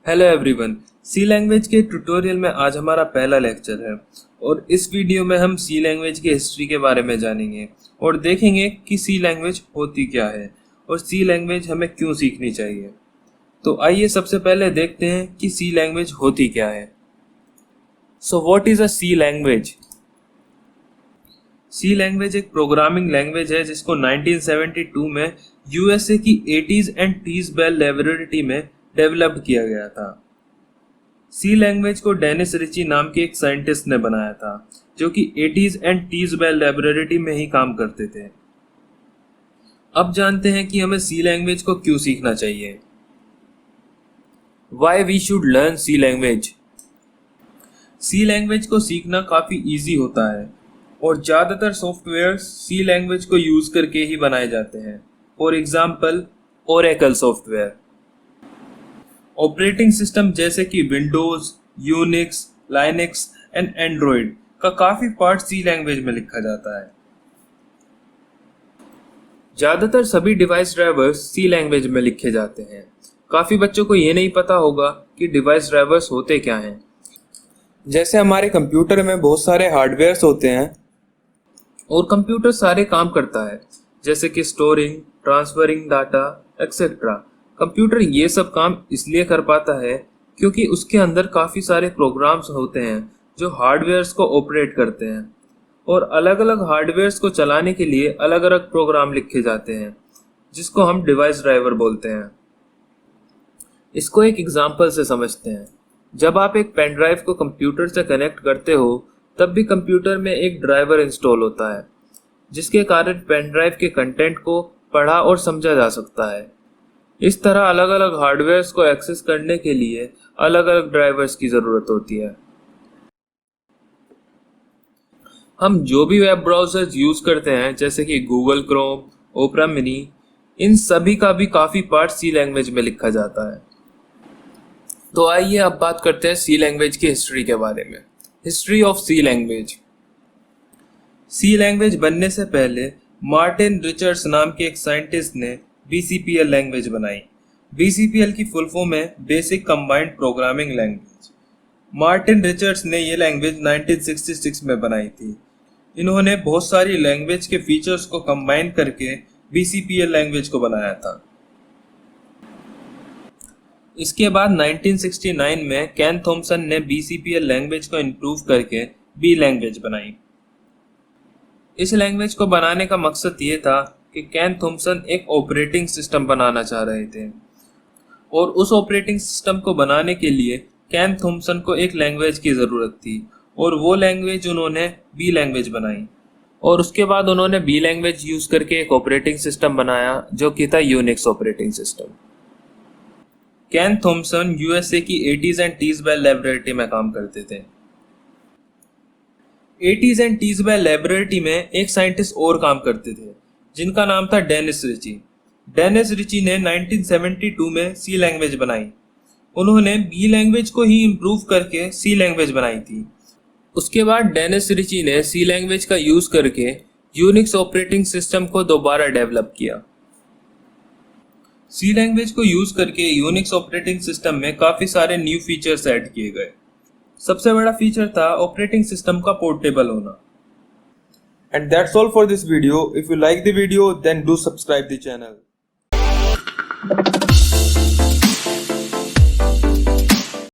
Hello everyone, सी language के tutorial में आज हमारा पहला लेक्चर है और इस वीडियो में हम सी लैंग्वेज की हिस्ट्री के बारे में जानेंगे और देखेंगे कि सी लैंग्वेज होती क्या है और सी लैंग्वेज हमें क्यों सीखनी चाहिए। तो आइए सबसे पहले देखते हैं कि सी लैंग्वेज होती क्या है। So what is a C language? C language एक प्रोग्रामिंग लैंग्वेज है जिसको 1972 में यूएसए की AT and T's Bell laboratory में डेवलप किया गया था। सी लैंग्वेज को डेनिस रिची नाम के एक साइंटिस्ट ने बनाया था जो कि AT and T's Bell laboratory में ही काम करते थे। अब जानते हैं कि हमें सी लैंग्वेज को क्यों सीखना चाहिए। Why we should learn C language? C language को सीखना काफ़ी इजी होता है और ज़्यादातर सॉफ्टवेयर सी लैंग्वेज को यूज़ करके ही बनाए जाते हैं। For example Oracle software. Operating system जैसे कि Windows, Unix, Linux and Android का काफ़ी पार्ट सी लैंग्वेज में लिखा जाता है। ज़्यादातर सभी डिवाइस ड्राइवर्स सी लैंग्वेज में लिखे जाते हैं। काफ़ी बच्चों को ये नहीं पता होगा कि डिवाइस ड्राइवर्स होते क्या हैं। जैसे हमारे कंप्यूटर में बहुत सारे हार्डवेयर्स होते हैं और कंप्यूटर सारे काम करता है जैसे कि storing, transferring data etcetera. Computer ये सब काम इसलिए कर पाता है क्योंकि उसके अंदर काफ़ी सारे प्रोग्राम्स होते हैं जो हार्डवेयर्स को ऑपरेट करते हैं और अलग अलग हार्डवेयर्स को चलाने के लिए अलग अलग प्रोग्राम लिखे जाते हैं जिसको हम डिवाइस ड्राइवर बोलते हैं। इसको एक एग्जांपल से समझते हैं। जब आप एक पेन ड्राइव को कंप्यूटर से कनेक्ट करते हो तब भी कंप्यूटर में एक ड्राइवर इंस्टॉल होता है जिसके कारण पेन ड्राइव के कंटेंट को पढ़ा और समझा जा सकता है। इस तरह अलग अलग हार्डवेयर्स को एक्सेस करने के लिए अलग अलग ड्राइवर्स की ज़रूरत होती है। हम जो भी वेब ब्राउज़र्स यूज़ करते हैं जैसे कि गूगल क्रोम, ओपेरा मिनी, इन सभी का भी काफ़ी पार्ट सी लैंग्वेज में लिखा जाता है। तो आइए अब बात करते हैं सी लैंग्वेज की हिस्ट्री के बारे में। History of C language. C language बनने से पहले मार्टिन रिचर्ड्स नाम के एक साइंटिस्ट ने BCPL लैंग्वेज बनाई। BCPL की फुल फॉर्म है basic combined programming language. Martin Richards ने ये लैंग्वेज 1966 में बनाई थी। इन्होंने बहुत सारी लैंग्वेज के फीचर्स को कंबाइन करके BCPL लैंग्वेज को बनाया था। इसके बाद 1969 में केन थॉमसन ने BCPL लैंग्वेज को इम्प्रूव करके बी लैंग्वेज बनाई। इस लैंग्वेज को बनाने का मकसद ये था कि केन थॉमसन एक ऑपरेटिंग सिस्टम बनाना चाह रहे थे और उस ऑपरेटिंग सिस्टम को बनाने के लिए केन थॉमसन को एक लैंग्वेज की ज़रूरत थी और वो लैंग्वेज उन्होंने बी लैंग्वेज बनाई और उसके बाद उन्होंने बी लैंग्वेज यूज़ करके एक ऑपरेटिंग सिस्टम बनाया जो कि था Unix operating system. Ken Thompson USA की AT and T's Bell laboratory में काम करते थे। AT and T's Bell laboratory में एक साइंटिस्ट और काम करते थे जिनका नाम था डेनिस रिची। डेनिस रिची ने 1972 में सी लैंग्वेज बनाई। उन्होंने बी लैंग्वेज को ही इम्प्रूव करके सी लैंग्वेज बनाई थी। उसके बाद डेनिस रिची ने सी लैंग्वेज का यूज़ करके यूनिक्स ऑपरेटिंग सिस्टम को दोबारा डेवलप किया। सी लैंग्वेज को यूज़ करके यूनिक्स ऑपरेटिंग सिस्टम में काफ़ी सारे न्यू फीचर्स ऐड किए गए। सबसे बड़ा फीचर था ऑपरेटिंग सिस्टम का पोर्टेबल होना। And that's all for this video. If you like the video, then do subscribe the channel.